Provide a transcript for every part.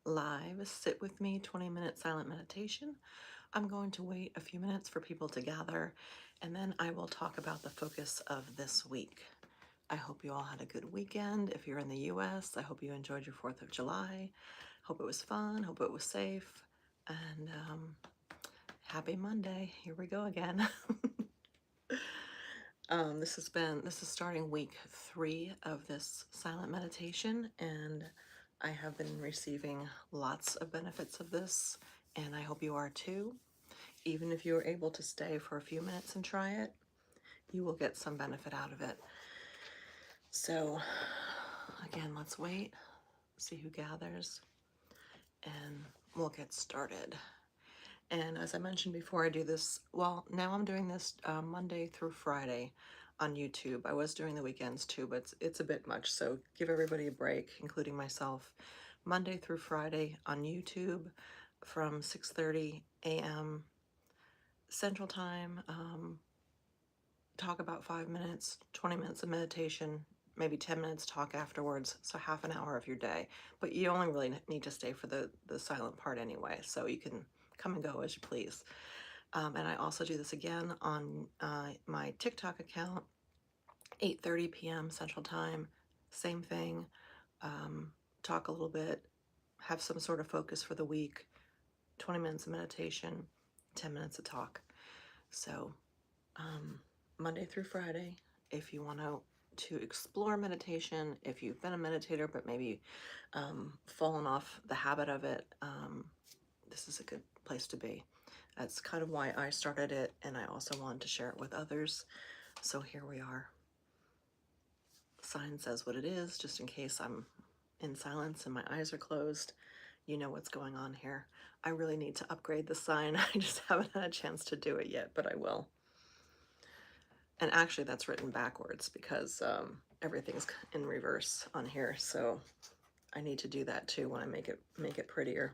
live sit with me 20-minute silent meditation. I'm going to wait a few minutes for people to gather, and then I will talk about the focus of this week. I hope you all had a good weekend. If you're in the US, I hope you enjoyed your 4th of July. Hope it was fun, hope it was safe, and happy Monday. Here we go again. This is starting week 3 of this silent meditation, and I have been receiving lots of benefits of this, and I hope you are too. Even if you are able to stay for a few minutes and try it, you will get some benefit out of it. So again, let's wait, see who gathers, and we'll get started. And as I mentioned before, I do this, well, now I'm doing this Monday through Friday on YouTube. I was doing the weekends too, but it's a bit much. So give everybody a break, including myself. Monday through Friday on YouTube from 6:30 a.m. Central Time. Talk about 5 minutes, 20 minutes of meditation, maybe 10 minutes talk afterwards. So half an hour of your day. But you only really need to stay for the silent part anyway. So you can come and go as you please. And I also do this again on my TikTok account, 8:30 p.m. Central Time. Same thing. Talk a little bit, have some sort of focus for the week, 20 minutes of meditation, 10 minutes of talk. So Monday through Friday, if you want to explore meditation, if you've been a meditator but maybe fallen off the habit of it, this is a good place to be. That's kind of why I started it, and I also wanted to share it with others. So here we are. Sign says what it is, just in case I'm in silence and my eyes are closed. You know what's going on here. I really need to upgrade the sign. I just haven't had a chance to do it yet, but I will. And actually that's written backwards because everything's in reverse on here. So I need to do that too when I make it prettier.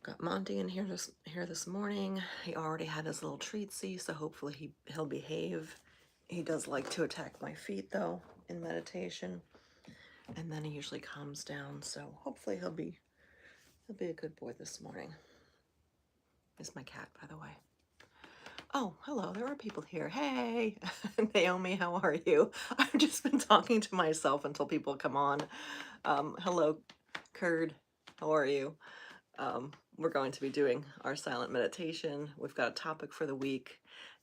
Got Monty in here this morning. He already had his little treatsy, so hopefully he'll behave. He does like to attack my feet though in meditation, and then he usually calms down. So hopefully he'll be a good boy this morning. It's my cat, by the way. Oh, hello, there are people here. Hey, Naomi, how are you? I've just been talking to myself until people come on. Hello, Curd, how are you? We're going to be doing our silent meditation. We've got a topic for the week,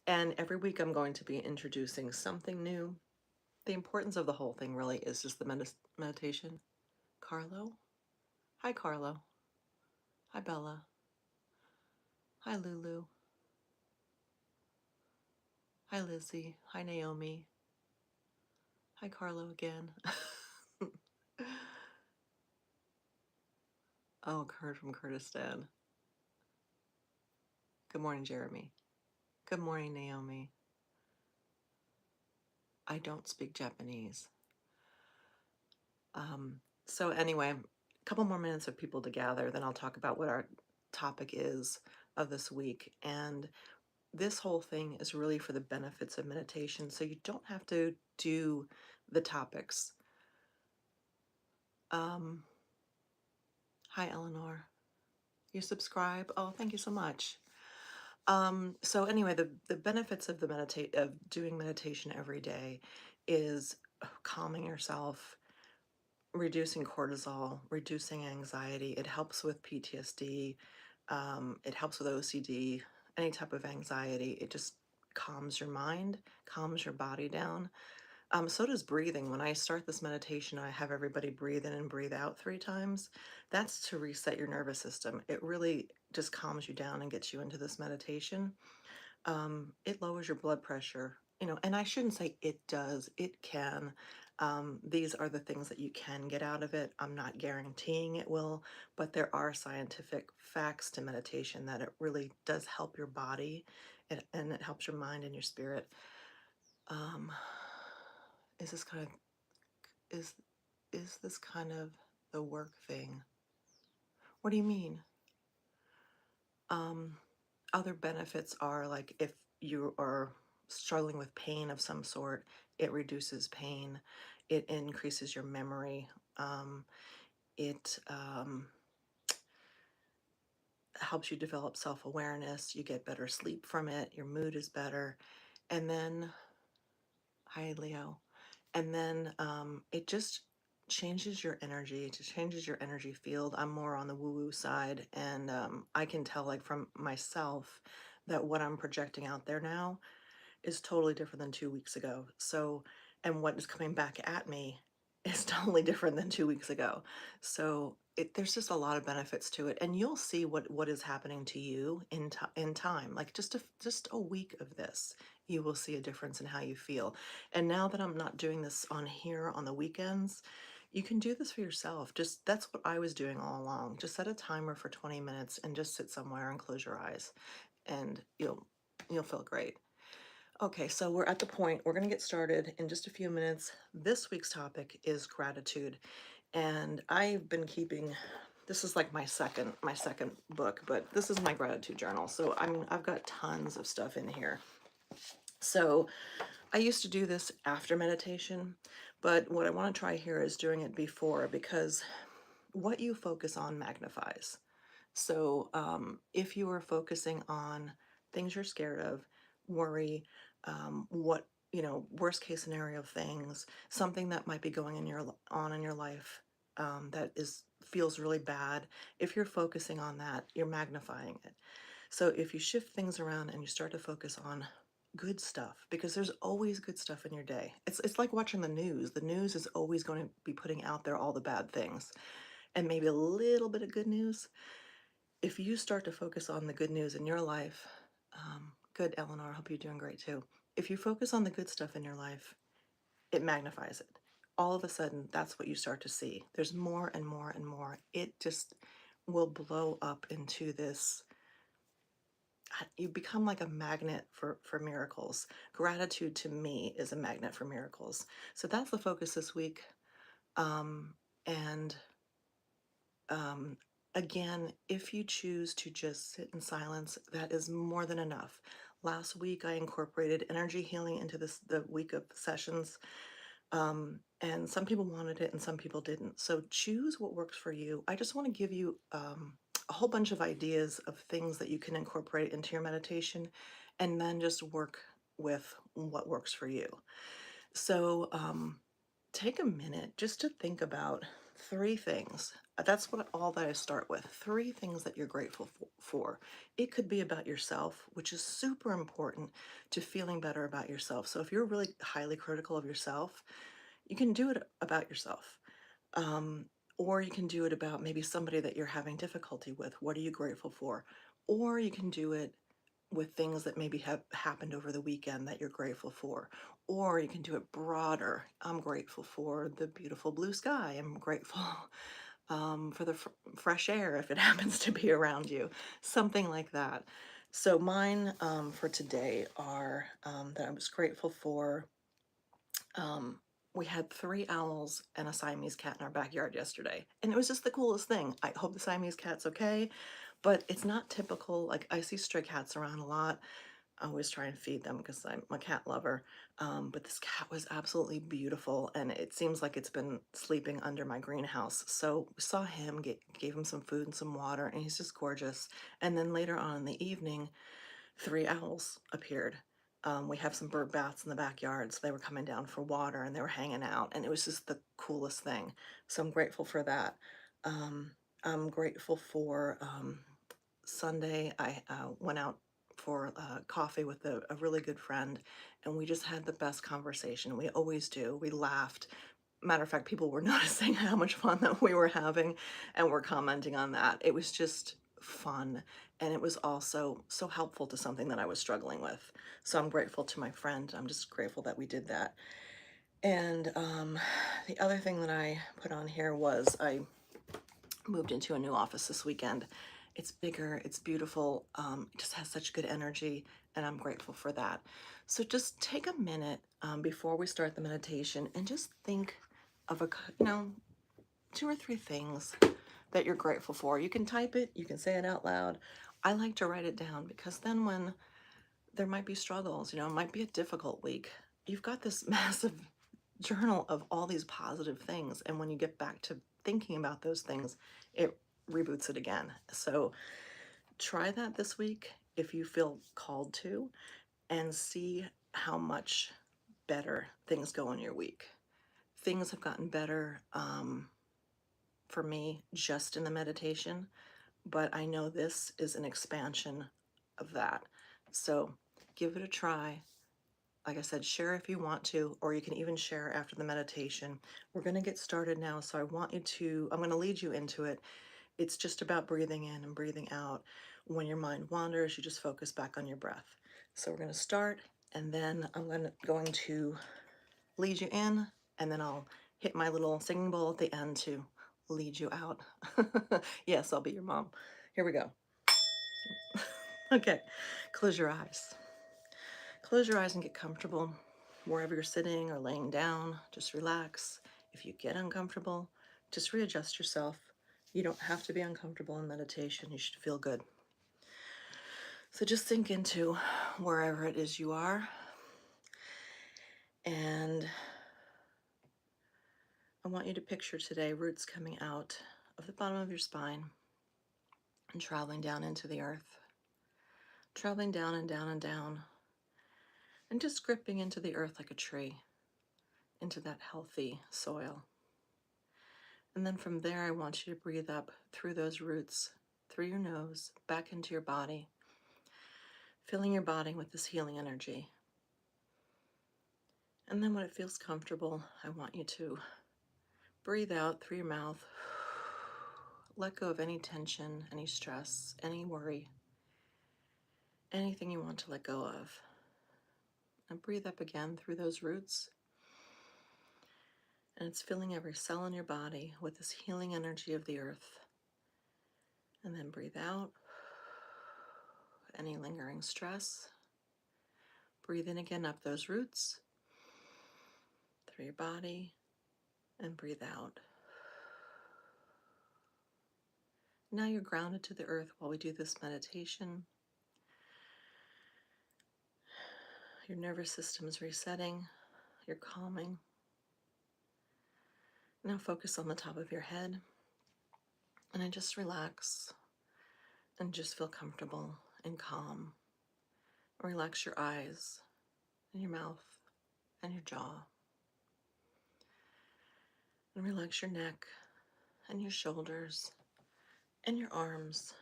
and every week I'm going to be introducing something new. The importance of the whole thing really is just the meditation. Carlo? Hi, Carlo. Hi, Bella. Hi, Lulu. Hi, Lizzie. Hi, Naomi. Hi, Carlo again. Oh, Kurt from Kurdistan. Good morning, Jeremy. Good morning, Naomi. I don't speak Japanese. So anyway, a couple more minutes of people to gather, then I'll talk about what our topic is of this week. And this whole thing is really for the benefits of meditation, so you don't have to do the topics. Hi, Eleanor. You subscribe? Oh, thank you so much. So anyway, the benefits of doing meditation every day is calming yourself, reducing cortisol, reducing anxiety. It helps with PTSD. It helps with OCD, any type of anxiety. It just calms your mind, calms your body down. So does breathing. When I start this meditation, I have everybody breathe in and breathe out 3 times. That's to reset your nervous system. It really just calms you down and gets you into this meditation. It lowers your blood pressure, and I shouldn't say it does, it can. These are the things that you can get out of it. I'm not guaranteeing it will, but there are scientific facts to meditation that it really does help your body, and it helps your mind and your spirit. Um, is this kind of is this kind of the work thing? What do you mean? Other benefits are like if you are struggling with pain of some sort, it reduces pain, it increases your memory. It helps you develop self-awareness. You get better sleep from it. Your mood is better. And then, hi, Leo. And then it just changes your energy. It just changes your energy field. I'm more on the woo-woo side, and I can tell, like, from myself, that what I'm projecting out there now is totally different than 2 weeks ago. So, and what is coming back at me is totally different than 2 weeks ago. So there's just a lot of benefits to it, and you'll see what is happening to you in time. Like just a week of this, you will see a difference in how you feel. And now that I'm not doing this on here on the weekends, you can do this for yourself. Just that's what I was doing all along. Just set a timer for 20 minutes and just sit somewhere and close your eyes, and you'll feel great. Okay, so we're at the point, we're going to get started in just a few minutes. This week's topic is gratitude. And I've been keeping, this is like my second book, but this is my gratitude journal. So I mean, I've got tons of stuff in here. So I used to do this after meditation, but what I want to try here is doing it before, because what you focus on magnifies. So if you are focusing on things you're scared of, worry, what, worst case scenario things, something that might be going on in your life that is feels really bad. If you're focusing on that, you're magnifying it. So if you shift things around and you start to focus on good stuff, because there's always good stuff in your day. It's like watching the news. The news is always going to be putting out there all the bad things and maybe a little bit of good news. If you start to focus on the good news in your life, good, Eleanor, hope you're doing great too. If you focus on the good stuff in your life, it magnifies it. All of a sudden, that's what you start to see. There's more and more and more. It just will blow up into this. You become like a magnet for miracles. Gratitude to me is a magnet for miracles. So that's the focus this week. And Um, again, if you choose to just sit in silence, that is more than enough. Last week, I incorporated energy healing into the week of sessions, and some people wanted it and some people didn't. So choose what works for you. I just want to give you a whole bunch of ideas of things that you can incorporate into your meditation, and then just work with what works for you. So, take a minute just to think about three things. That's what all that I start with. Three things that you're grateful for. It could be about yourself, which is super important to feeling better about yourself. So if you're really highly critical of yourself, you can do it about yourself. Um, or you can do it about maybe somebody that you're having difficulty with. What are you grateful for? Or you can do it with things that maybe have happened over the weekend that you're grateful for. Or you can do it broader. I'm grateful for the beautiful blue sky. I'm grateful for the fresh air if it happens to be around you, something like that. So mine for today are that I was grateful for. Um, we had three owls and a Siamese cat in our backyard yesterday, and it was just the coolest thing. I hope the Siamese cat's okay, but it's not typical. Like, I see stray cats around a lot. I always try and feed them because I'm a cat lover. But this cat was absolutely beautiful, and it seems like it's been sleeping under my greenhouse. So we saw him, gave him some food and some water, and he's just gorgeous. And then later on in the evening, three owls appeared. We have some bird baths in the backyard, so they were coming down for water and they were hanging out, and it was just the coolest thing. So I'm grateful for that. Um, I'm grateful for Sunday. I went out for coffee with a really good friend, and we just had the best conversation. We always do. We laughed. Matter of fact, people were noticing how much fun that we were having and were commenting on that. It was just fun, and it was also so helpful to something that I was struggling with. So I'm grateful to my friend. I'm just grateful that we did that. And the other thing that I put on here was I moved into a new office this weekend. It's bigger, it's beautiful, it just has such good energy, and I'm grateful for that. So just take a minute before we start the meditation and just think of two or three things that you're grateful for. You can type it, you can say it out loud. I like to write it down because then when there might be struggles, it might be a difficult week, you've got this massive journal of all these positive things. And when you get back to thinking about those things, it reboots it again. So try that this week if you feel called to, and see how much better things go in your week. Things have gotten better for me just in the meditation, but I know this is an expansion of that. So give it a try. Like I said, share if you want to, or you can even share after the meditation. We're going to get started now, so I'm going to lead you into it. It's just about breathing in and breathing out. When your mind wanders, you just focus back on your breath. So we're going to start, and then I'm going to lead you in, and then I'll hit my little singing bowl at the end to lead you out. Yes, I'll be your mom. Here we go. Okay, close your eyes. Close your eyes and get comfortable. Wherever you're sitting or laying down, just relax. If you get uncomfortable, just readjust yourself. You don't have to be uncomfortable in meditation. You should feel good. So just sink into wherever it is you are. And I want you to picture today roots coming out of the bottom of your spine and traveling down into the earth. Traveling down and down and down. And just gripping into the earth like a tree, into that healthy soil. And then from there, I want you to breathe up through those roots, through your nose, back into your body, filling your body with this healing energy. And then when it feels comfortable, I want you to breathe out through your mouth. Let go of any tension, any stress, any worry, anything you want to let go of. And breathe up again through those roots. And it's filling every cell in your body with this healing energy of the earth. And then breathe out any lingering stress. Breathe in again up those roots through your body, and breathe out. Now you're grounded to the earth while we do this meditation. Your nervous system is resetting. You're calming. Now focus on the top of your head, and then just relax and just feel comfortable and calm. Relax your eyes and your mouth and your jaw. And relax your neck and your shoulders and your arms,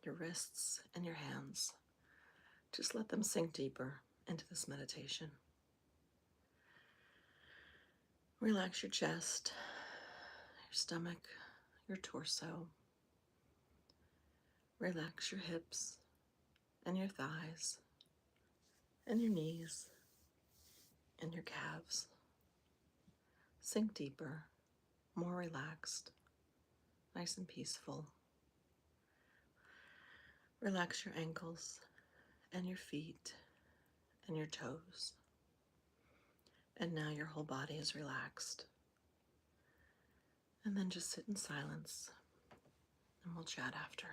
your wrists and your hands. Just let them sink deeper into this meditation. Relax your chest, your stomach, your torso. Relax your hips and your thighs and your knees and your calves. Sink deeper, more relaxed, nice and peaceful. Relax your ankles and your feet and your toes. And now your whole body is relaxed. And then just sit in silence, and we'll chat after.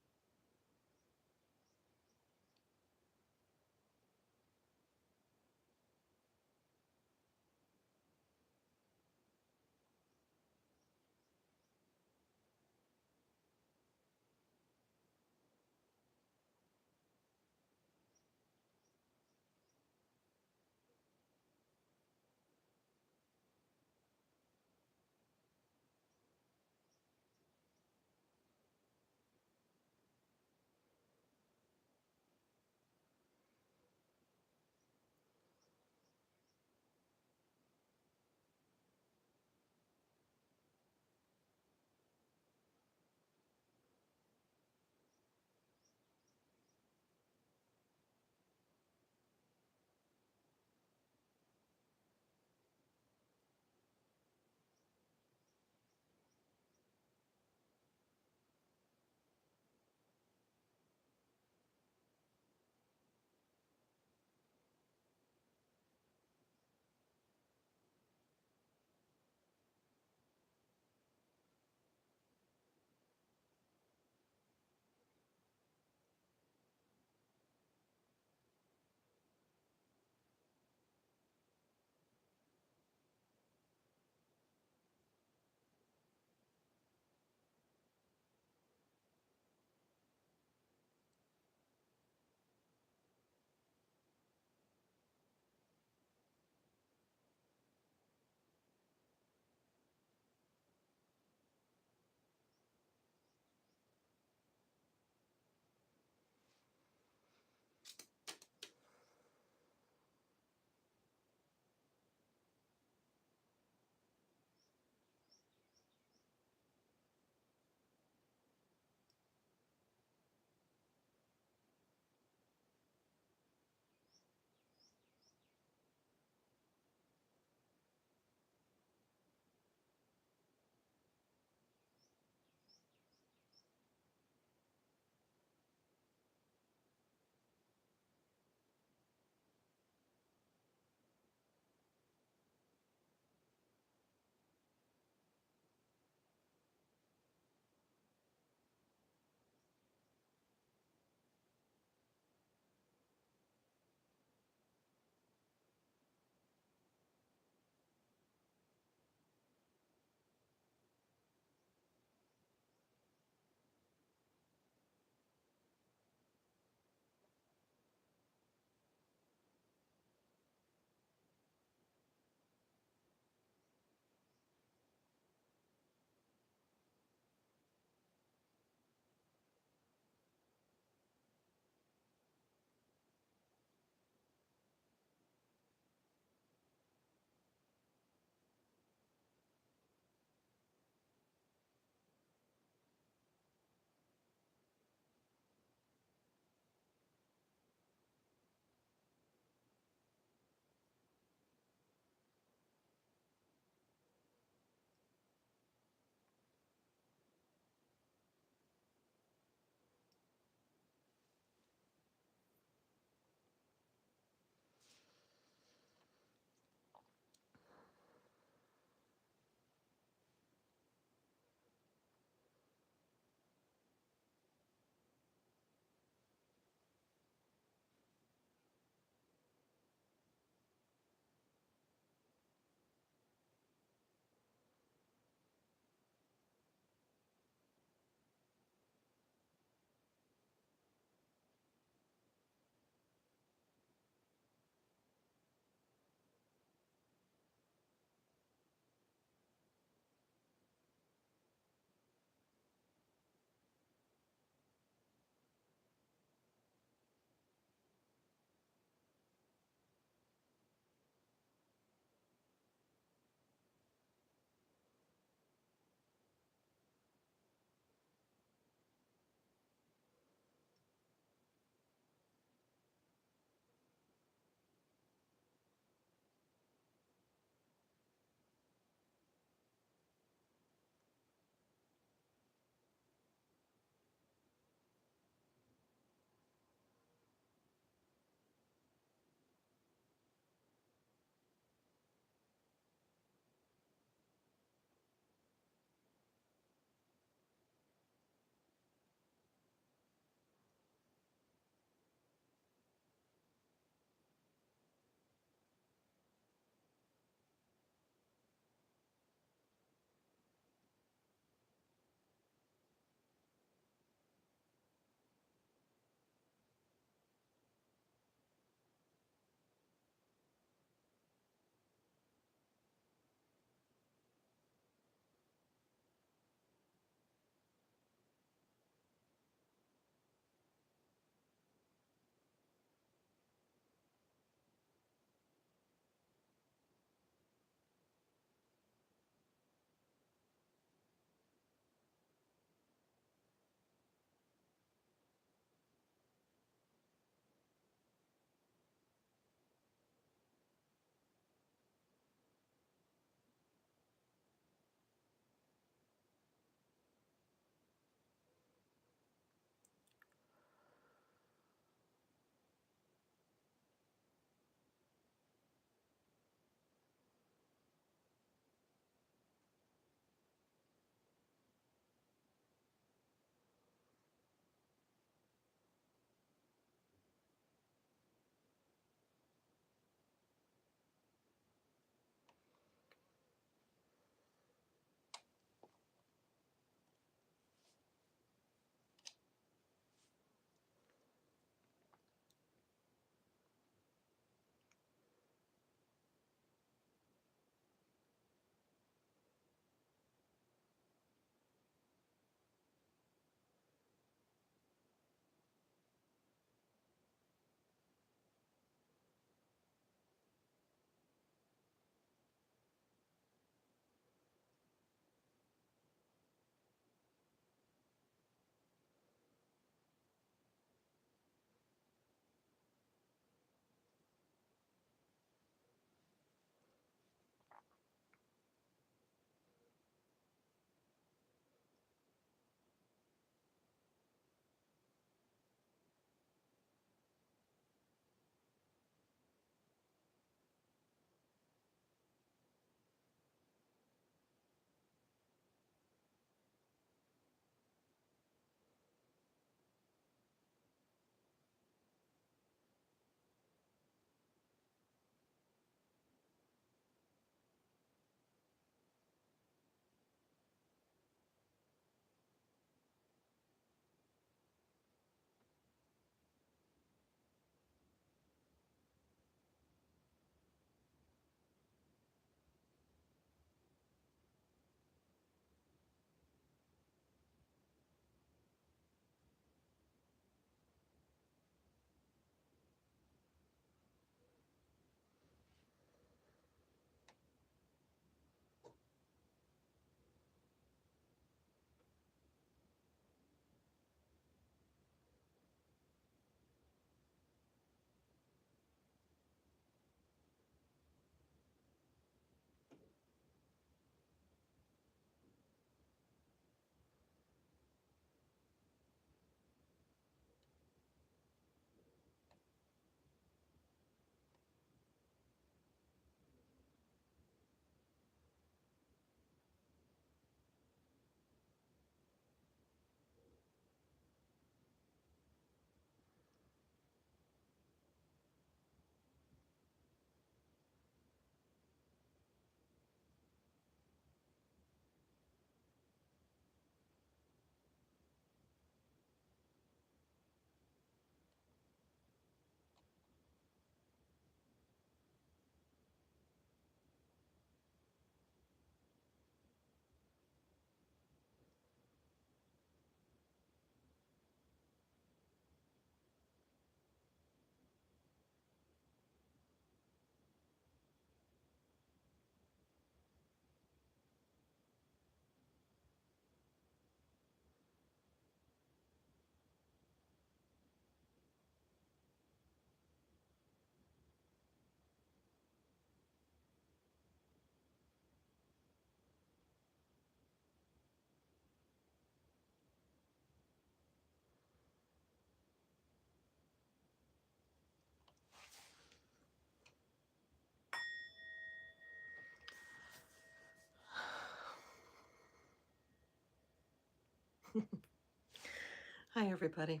Hi, everybody.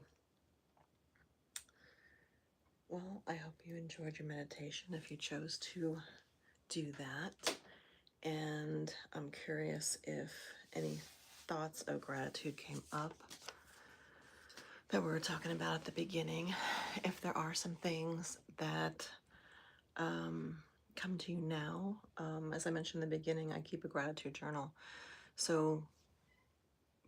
Well, I hope you enjoyed your meditation if you chose to do that. And I'm curious if any thoughts of gratitude came up that we were talking about at the beginning. If there are some things that come to you now, as I mentioned in the beginning, I keep a gratitude journal. So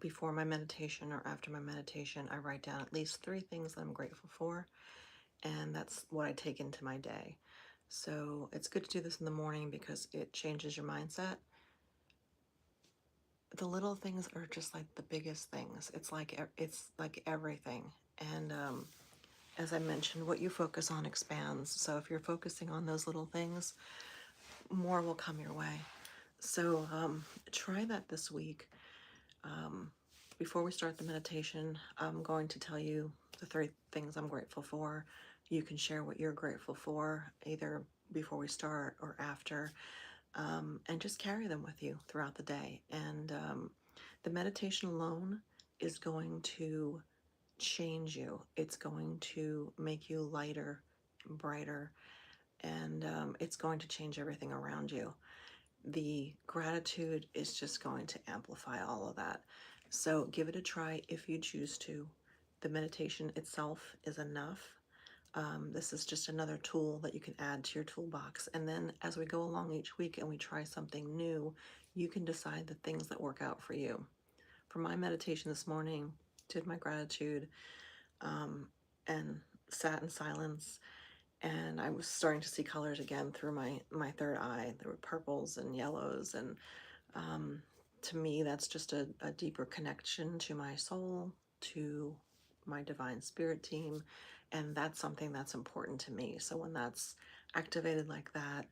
before my meditation or after my meditation, I write down at least 3 things that I'm grateful for, and that's what I take into my day. So it's good to do this in the morning because it changes your mindset. The little things are just like the biggest things. It's like everything. And as I mentioned, what you focus on expands. So if you're focusing on those little things, more will come your way. So try that this week. Before we start the meditation, I'm going to tell you the 3 things I'm grateful for. You can share what you're grateful for either before we start or after, and just carry them with you throughout the day. And the meditation alone is going to change you, it's going to make you lighter and brighter, and it's going to change everything around you. The gratitude is just going to amplify all of that. So give it a try if you choose to. The meditation itself is enough. This is just another tool that you can add to your toolbox. And then as we go along each week and we try something new, you can decide the things that work out for you. For my meditation this morning, did my gratitude, and sat in silence, and I was starting to see colors again through my third eye. There were purples and yellows, and um, to me, that's just a deeper connection to my soul, to my divine spirit team, and that's something that's important to me. So when that's activated like that,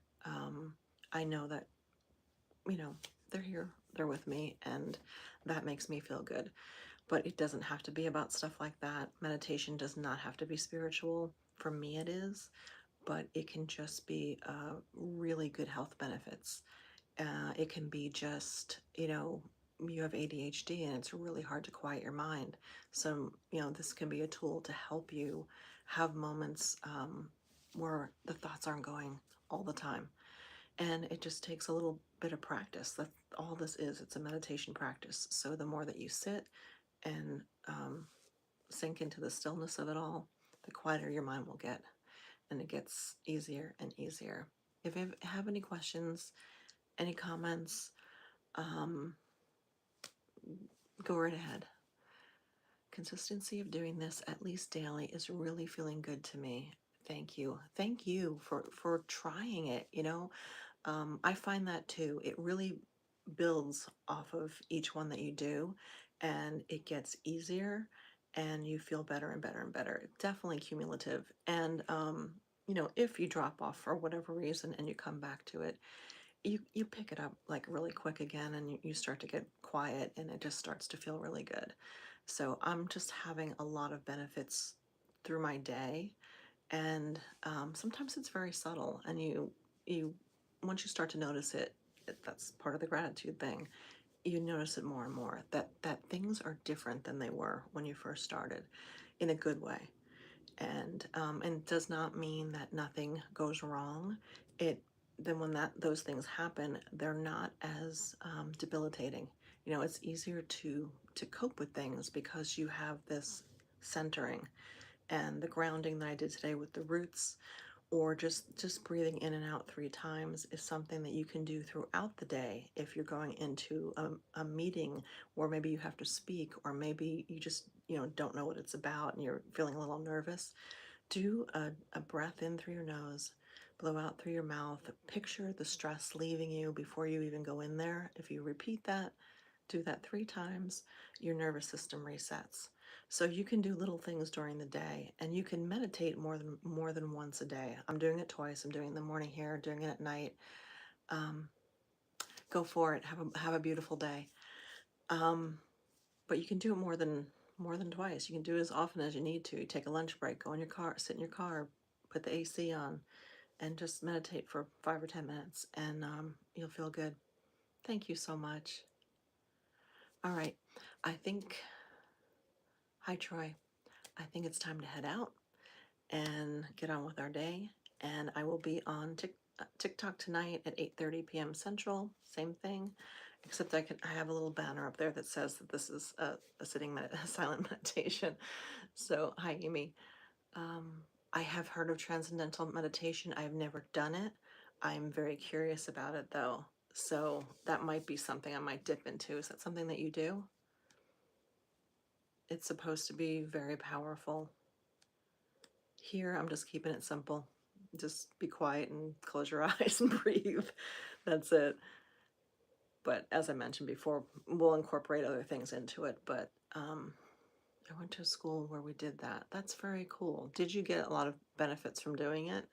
I know that, you know, they're here, they're with me, and that makes me feel good. But it doesn't have to be about stuff like that. Meditation does not have to be spiritual. For me, it is, but it can just be really good health benefits. It can be just, you have ADHD and it's really hard to quiet your mind. So, this can be a tool to help you have moments where the thoughts aren't going all the time. And it just takes a little bit of practice. That's all this is. It's a meditation practice. So the more that you sit and sink into the stillness of it all, the quieter your mind will get. And it gets easier and easier. If you have any questions, any comments, um, go right ahead. Consistency of doing this at least daily is really feeling good to me. Thank you. Thank you for trying it. I find that too. It really builds off of each one that you do, and it gets easier, and you feel better and better and better. Definitely cumulative. And if you drop off for whatever reason and you come back to it, you pick it up like really quick again, and you start to get quiet, and it just starts to feel really good. So I'm just having a lot of benefits through my day, and sometimes it's very subtle, and you once you start to notice it, that's part of the gratitude thing. You notice it more and more that things are different than they were when you first started, in a good way. And it does not mean that nothing goes wrong. It then when those things happen, they're not as debilitating. It's easier to cope with things because you have this centering, and the grounding that I did today with the roots, or just breathing in and out 3 times, is something that you can do throughout the day if you're going into a meeting where maybe you have to speak, or maybe you just don't know what it's about and you're feeling a little nervous. Do a breath in through your nose, blow out through your mouth. Picture the stress leaving you before you even go in there. If you repeat that, do that 3 times, your nervous system resets. So you can do little things during the day, and you can meditate more than once a day. I'm doing it twice. I'm doing it in the morning here, doing it at night. Um, Go for it. Have a beautiful day. But you can do it more than twice. You can do it as often as you need to. Take a lunch break, go in your car, sit in your car, put the AC on, and just meditate for 5 or 10 minutes, and you'll feel good. Thank you so much. All right, I think Hi, Troy. I think it's time to head out and get on with our day. And I will be on TikTok tonight at 8:30 p.m. Central. Same thing, except I have a little banner up there that says that this is a a silent meditation. So, hi, Amy. Um, I have heard of transcendental meditation. I've never done it. I'm very curious about it though. So that might be something I might dip into. Is that something that you do? It's supposed to be very powerful. Here, I'm just keeping it simple. Just be quiet and close your eyes and breathe. That's it. But as I mentioned before, we'll incorporate other things into it. But I went to a school where we did that. That's very cool. Did you get a lot of benefits from doing it?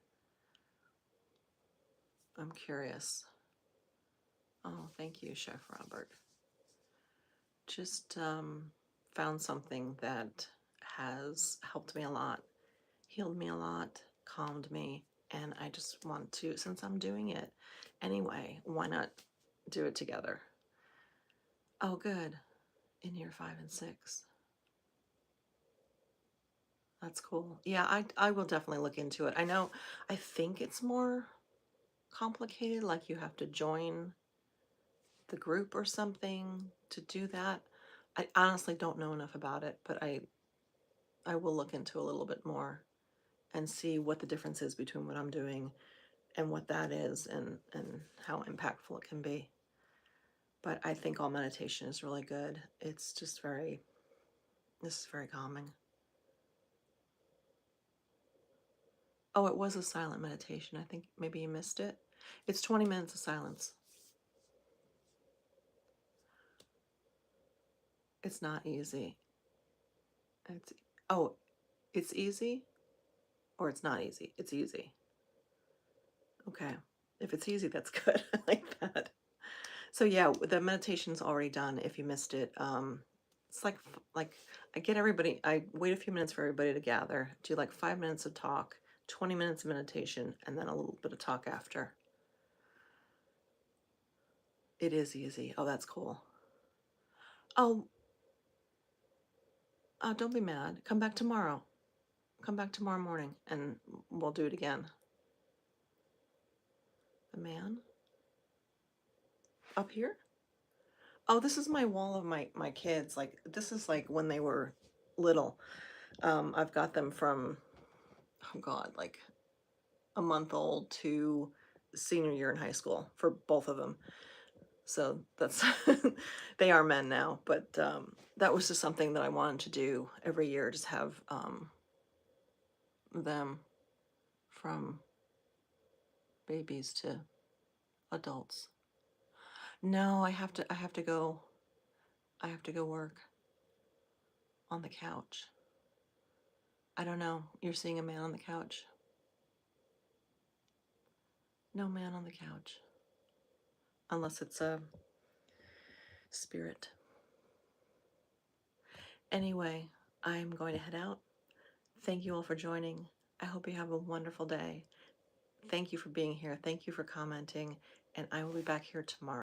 I'm curious. Oh, thank you, Chef Robert. Just found something that has helped me a lot, healed me a lot, calmed me, and I just want to, since I'm doing it anyway, why not do it together? Oh, good. In year 5 and 6. That's cool. Yeah, I will definitely look into it. I think it's more complicated, like you have to join the group or something to do that. I honestly don't know enough about it, but I will look into a little bit more and see what the difference is between what I'm doing and what that is and how impactful it can be. But I think all meditation is really good. It's just this is very calming. Oh, it was a silent meditation. I think maybe you missed it. It's 20 minutes of silence. It's not easy. It's oh, it's easy or it's not easy. It's easy. Okay. If it's easy, that's good. I like that. So yeah, the meditation's already done if you missed it. It's like I get everybody, I wait a few minutes for everybody to gather, do like 5 minutes of talk, 20 minutes of meditation, and then a little bit of talk after. It is easy. Oh, that's cool. Oh, don't be mad. Come back tomorrow. Come back tomorrow morning and we'll do it again. The man? Up here? Oh, this is my wall of my kids. Like this is like when they were little. I've got them from, oh God, like a month old to senior year in high school for both of them. So that's they are men now, but that was just something that I wanted to do every year, just have them from babies to adults. No, I have to go work on the couch. I don't know. You're seeing a man on the couch? No man on the couch. Unless it's a spirit. Anyway, I'm going to head out. Thank you all for joining. I hope you have a wonderful day. Thank you for being here. Thank you for commenting. And I will be back here tomorrow.